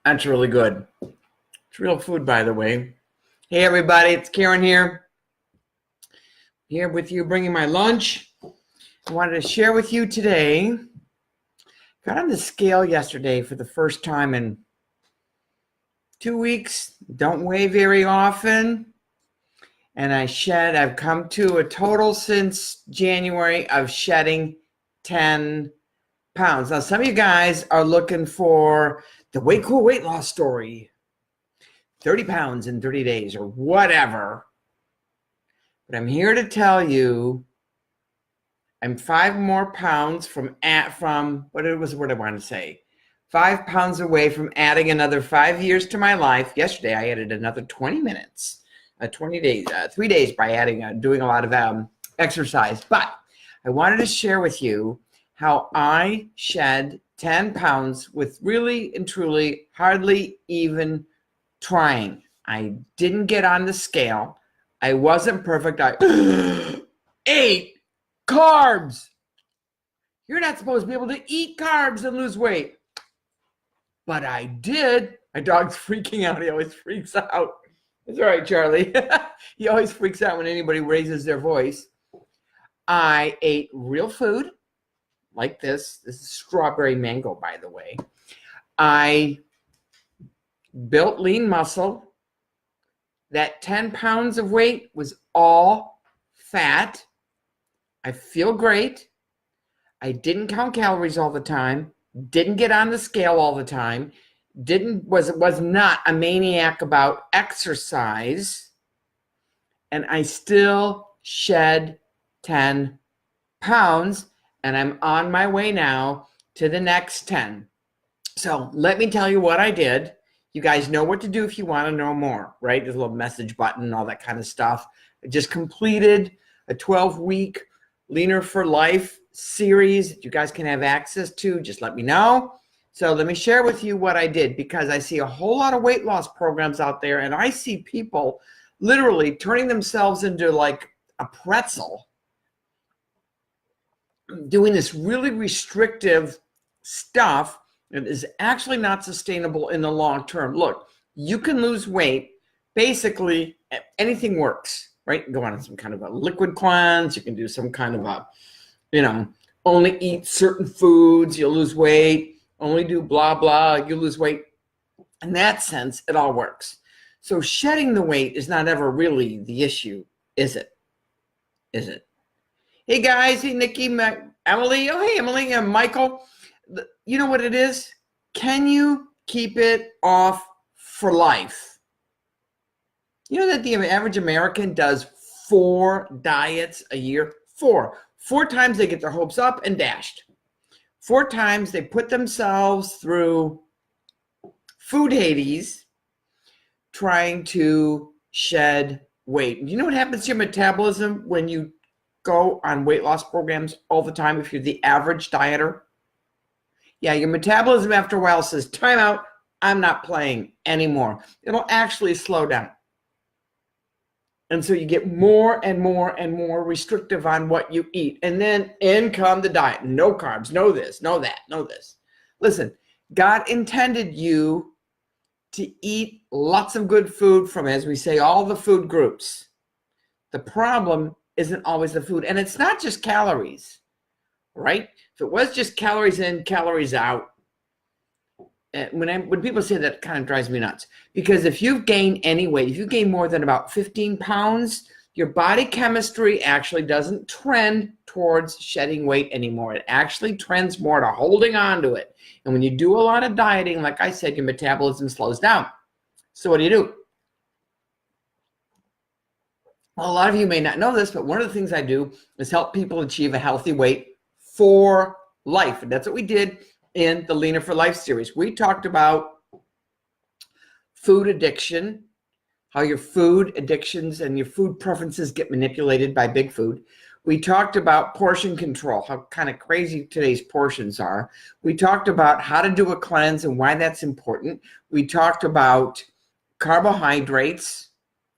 That's really good. It's real food, by the way. Hey, everybody, it's Karen here. Here with you, bringing my lunch. I wanted to share with you today. Got on the scale yesterday for the first time in 2 weeks. Don't weigh very often. And I've come to a total since January of shedding 10 pounds. Now, some of you guys are looking for the Way Cool weight loss story. 30 pounds in 30 days or whatever. But I'm here to tell you I'm 5 more pounds from what I want to say. 5 pounds away from adding another 5 years to my life. Yesterday I added another 20 minutes, 20 days, 3 days by doing a lot of exercise. But I wanted to share with you how I shed 10 pounds with really and truly hardly even trying. I didn't get on the scale. I wasn't perfect. I ate carbs. You're not supposed to be able to eat carbs and lose weight. But I did. My dog's freaking out. He always freaks out. It's all right, Charlie. He always freaks out when anybody raises their voice. I ate real food like this. This is strawberry mango, by the way. I built lean muscle. That 10 pounds of weight was all fat. I feel great. I didn't count calories all the time. Didn't get on the scale all the time. Was not a maniac about exercise. And I still shed 10 pounds. And I'm on my way now to the next 10. So let me tell you what I did. You guys know what to do if you want to know more, right? There's a little message button, all that kind of stuff. I just completed a 12-week Leaner for Life series that you guys can have access to. Just let me know. So let me share with you what I did, because I see a whole lot of weight loss programs out there, and I see people literally turning themselves into like a pretzel, doing this really restrictive stuff. It is actually not sustainable in the long term. Look, you can lose weight. Basically, anything works, right? You can go on some kind of a liquid cleanse. You can do some kind of a, only eat certain foods, you'll lose weight. Only do blah, blah, you lose weight. In that sense, it all works. So shedding the weight is not ever really the issue, is it? Is it? Hey, guys. Hey, Nikki, Emily. Oh, hey, Emily and Michael. You know what it is? Can you keep it off for life? You know that the average American does 4 diets a year? 4. 4 times they get their hopes up and dashed. 4 times they put themselves through food Hades trying to shed weight. You know what happens to your metabolism when you go on weight loss programs all the time if you're the average dieter? Yeah, your metabolism after a while says, time out, I'm not playing anymore. It'll actually slow down. And so you get more and more and more restrictive on what you eat. And then in come the diet. No carbs, no this, no that, no this. Listen, God intended you to eat lots of good food from, as we say, all the food groups. The problem isn't always the food. And it's not just calories, right? If it was just calories in, calories out, when people say that, it kind of drives me nuts. Because if you've gained any weight, if you gain more than about 15 pounds, your body chemistry actually doesn't trend towards shedding weight anymore. It actually trends more to holding on to it. And when you do a lot of dieting, like I said, your metabolism slows down. So what do? Well, a lot of you may not know this, but one of the things I do is help people achieve a healthy weight for life. And that's what we did in the Leaner for Life series. We talked about food addiction, how your food addictions and your food preferences get manipulated by big food. We talked about portion control, how kind of crazy today's portions are. We talked about how to do a cleanse and why that's important. We talked about carbohydrates,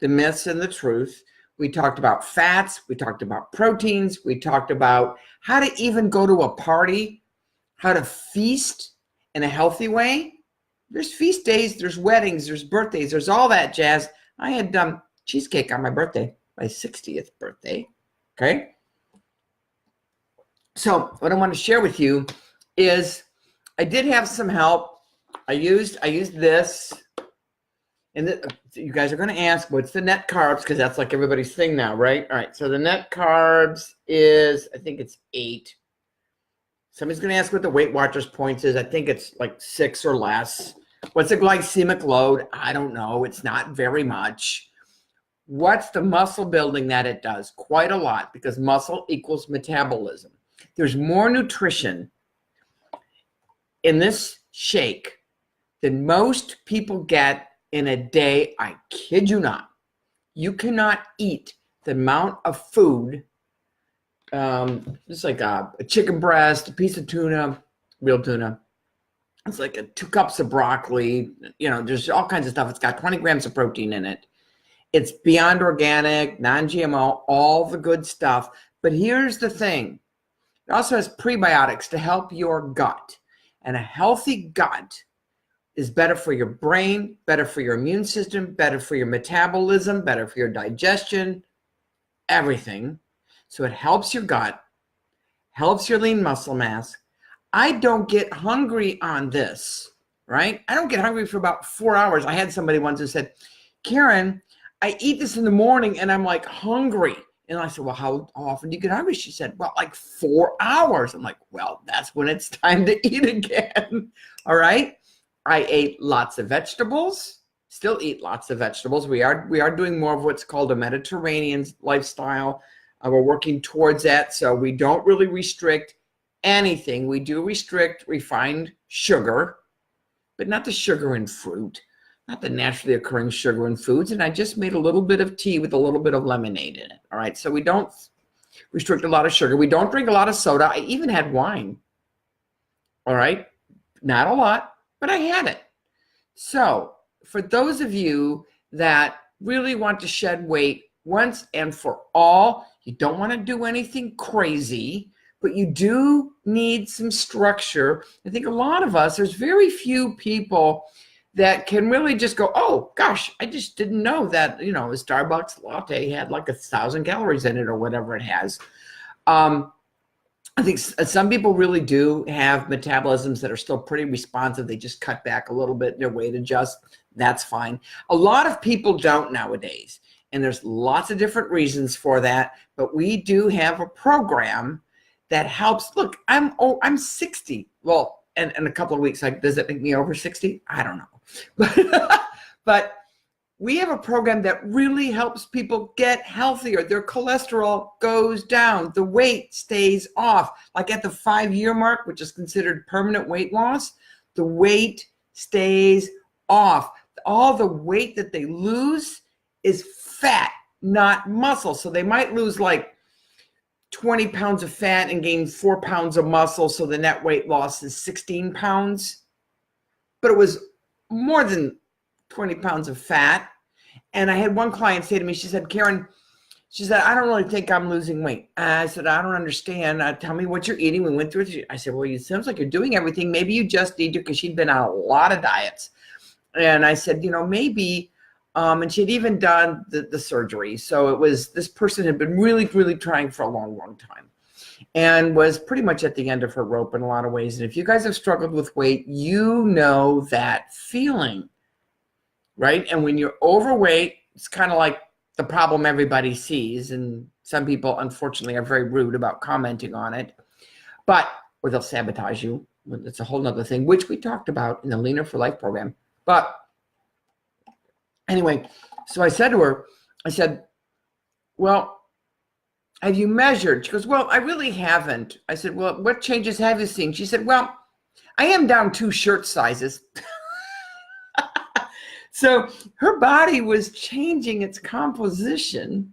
the myths and the truth. We talked about fats. We talked about proteins. We talked about how to even go to a party, how to feast in a healthy way. There's feast days, there's weddings, there's birthdays, there's all that jazz. I had cheesecake on my birthday, my 60th birthday. Okay. So what I want to share with you is I did have some help. I used this. And you guys are going to ask, what's the net carbs? Because that's like everybody's thing now, right? All right. So the net carbs is, I think it's 8. Somebody's going to ask what the Weight Watchers points is. I think it's like 6 or less. What's the glycemic load? I don't know. It's not very much. What's the muscle building that it does? Quite a lot, because muscle equals metabolism. There's more nutrition in this shake than most people get in a day. I kid you not. You cannot eat the amount of food, just like a chicken breast, a piece of tuna, real tuna. It's like 2 cups of broccoli. You know, there's all kinds of stuff. It's got 20 grams of protein in it. It's beyond organic, non-GMO, all the good stuff. But here's the thing. It also has prebiotics to help your gut. And a healthy gut is better for your brain, better for your immune system, better for your metabolism, better for your digestion, everything. So it helps your gut, helps your lean muscle mass. I don't get hungry on this, right? I don't get hungry for about 4 hours. I had somebody once who said, Karen, I eat this in the morning and I'm like hungry. And I said, well, how often do you get hungry? She said, well, like 4 hours. I'm like, well, that's when it's time to eat again. All right. I ate lots of vegetables, still eat lots of vegetables. We are doing more of what's called a Mediterranean lifestyle. We're working towards that. So we don't really restrict anything. We do restrict refined sugar, but not the sugar in fruit, not the naturally occurring sugar in foods. And I just made a little bit of tea with a little bit of lemonade in it. All right. So we don't restrict a lot of sugar. We don't drink a lot of soda. I even had wine. All right. Not a lot, but I had it. So for those of you that really want to shed weight once and for all, you don't want to do anything crazy, but you do need some structure. I think a lot of us, there's very few people that can really just go, oh gosh, I just didn't know that, you know, a Starbucks latte had like 1,000 calories in it or whatever it has. I think some people really do have metabolisms that are still pretty responsive. They just cut back a little bit, their weight adjusts. That's fine. A lot of people don't nowadays. And there's lots of different reasons for that. But we do have a program that helps. Look, I'm 60. Well, and in a couple of weeks, like, does it make me over 60? I don't know. But we have a program that really helps people get healthier. Their cholesterol goes down. The weight stays off. Like at the 5-year mark, which is considered permanent weight loss, the weight stays off. All the weight that they lose is fat, not muscle. So they might lose like 20 pounds of fat and gain 4 pounds of muscle. So the net weight loss is 16 pounds. But it was more than 20 pounds of fat. And I had one client say to me, she said, Karen, she said, I don't really think I'm losing weight. I said, I don't understand. Tell me what you're eating. We went through it. I said, well, it sounds like you're doing everything. Maybe you just need to, because she'd been on a lot of diets. And I said, you know, maybe, and she had even done the surgery. So it was, this person had been really, really trying for a long, long time and was pretty much at the end of her rope in a lot of ways. And if you guys have struggled with weight, you know that feeling, right? And when you're overweight, it's kind of like the problem everybody sees. And some people, unfortunately, are very rude about commenting on it, or they'll sabotage you. It's a whole nother thing, which we talked about in the Leaner for Life program. But anyway, so I said to her, I said, well, have you measured? She goes, well, I really haven't. I said, well, what changes have you seen? She said, well, I am down 2 shirt sizes. So her body was changing its composition,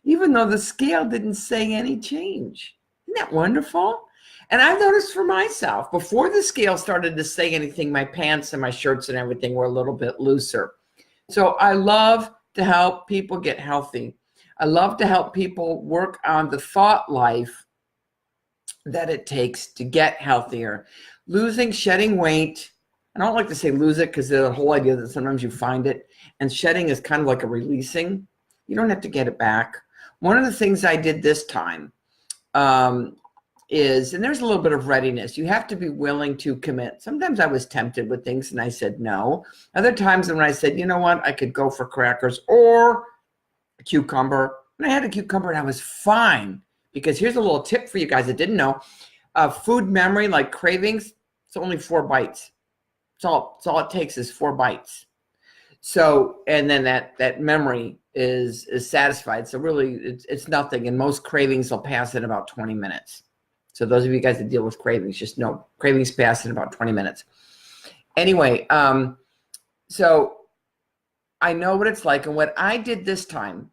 even though the scale didn't say any change. Isn't that wonderful? And I've noticed for myself, before the scale started to say anything, my pants and my shirts and everything were a little bit looser. So I love to help people get healthy. I love to help people work on the thought life that it takes to get healthier. Losing, shedding weight, I don't like to say lose it because the whole idea that sometimes you find it, and shedding is kind of like a releasing. You don't have to get it back. One of the things I did this time is, and there's a little bit of readiness. You have to be willing to commit. Sometimes I was tempted with things and I said no. Other times when I said, you know what, I could go for crackers or a cucumber. And I had a cucumber and I was fine. Because here's a little tip for you guys that didn't know. Food memory, like cravings, it's only 4 bites. It's all it takes is 4 bites. So, and then that memory is satisfied. So really it's nothing. And most cravings will pass in about 20 minutes. So those of you guys that deal with cravings, just know cravings pass in about 20 minutes. Anyway, so I know what it's like. And what I did this time,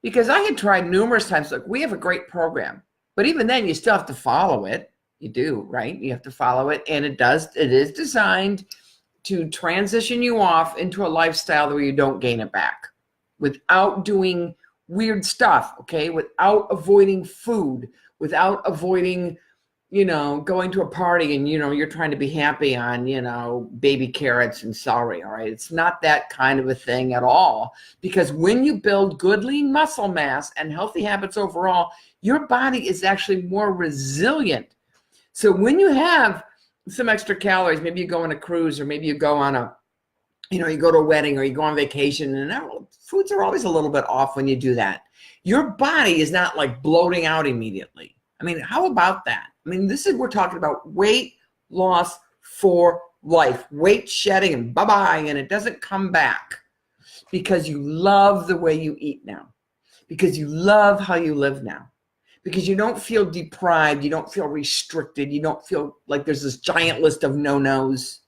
because I had tried numerous times, like we have a great program, but even then you still have to follow it. You do, right? You have to follow it. And it is designed to transition you off into a lifestyle where you don't gain it back without doing weird stuff, okay? Without avoiding food, without avoiding, going to a party and, you're trying to be happy on, baby carrots and celery, all right? It's not that kind of a thing at all, because when you build good lean muscle mass and healthy habits overall, your body is actually more resilient. So when you have some extra calories, maybe you go on a cruise or maybe you go on you go to a wedding or you go on vacation, and foods are always a little bit off when you do that. Your body is not like bloating out immediately. I mean, how about that? I mean, we're talking about weight loss for life, weight shedding and bye-bye, and it doesn't come back because you love the way you eat now, because you love how you live now, because you don't feel deprived, you don't feel restricted, you don't feel like there's this giant list of no-nos,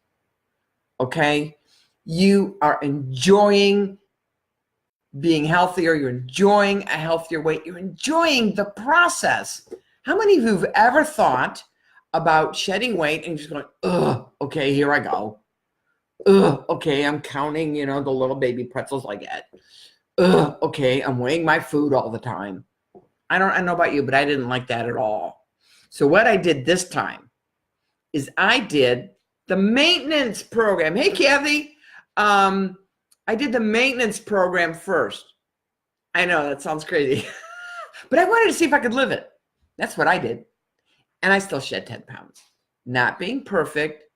okay? You are enjoying being healthier, you're enjoying a healthier weight, you're enjoying the process. How many of you have ever thought about shedding weight and just going, ugh, okay, here I go. Ugh, okay, I'm counting, the little baby pretzels I get. Ugh, okay, I'm weighing my food all the time. I don't know about you, but I didn't like that at all. So what I did this time is I did the maintenance program. Hey, Kathy. I did the maintenance program first. I know that sounds crazy, but I wanted to see if I could live it. That's what I did. And I still shed 10 pounds. Not being perfect,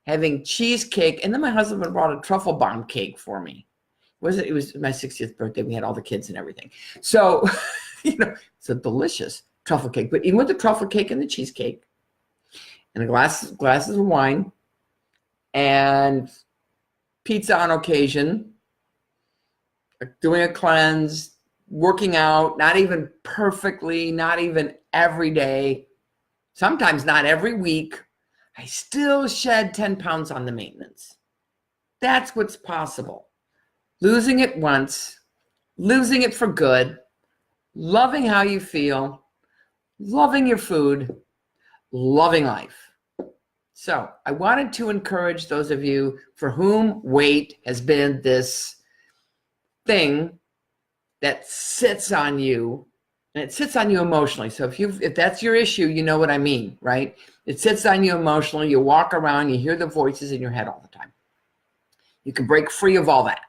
having cheesecake. And then my husband brought a truffle bomb cake for me. It was my 60th birthday. We had all the kids and everything. So, it's a delicious truffle cake. But even with the truffle cake and the cheesecake and glasses of wine and pizza on occasion, doing a cleanse, working out, not even perfectly, not even every day, sometimes not every week, I still shed 10 pounds on the maintenance. That's what's possible. Losing it once, losing it for good, loving how you feel, loving your food, loving life. So I wanted to encourage those of you for whom weight has been this thing that sits on you, and it sits on you emotionally. So if that's your issue, you know what I mean, right? It sits on you emotionally. You walk around, you hear the voices in your head all the time. You can break free of all that.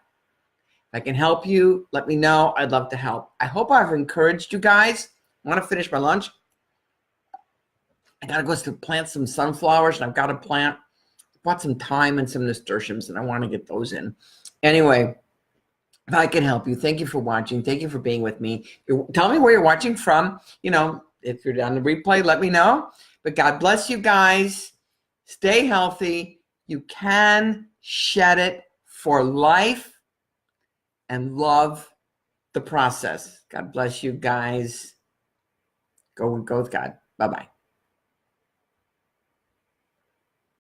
If I can help you, let me know. I'd love to help. I hope I've encouraged you guys. I want to finish my lunch. I got to go plant some sunflowers, and I've got to bought some thyme and some nasturtiums, and I want to get those in. Anyway, if I can help you, thank you for watching. Thank you for being with me. Tell me where you're watching from. If you're on the replay, let me know. But God bless you guys. Stay healthy. You can shed it for life and love the process. God bless you guys. Go with God. Bye-bye.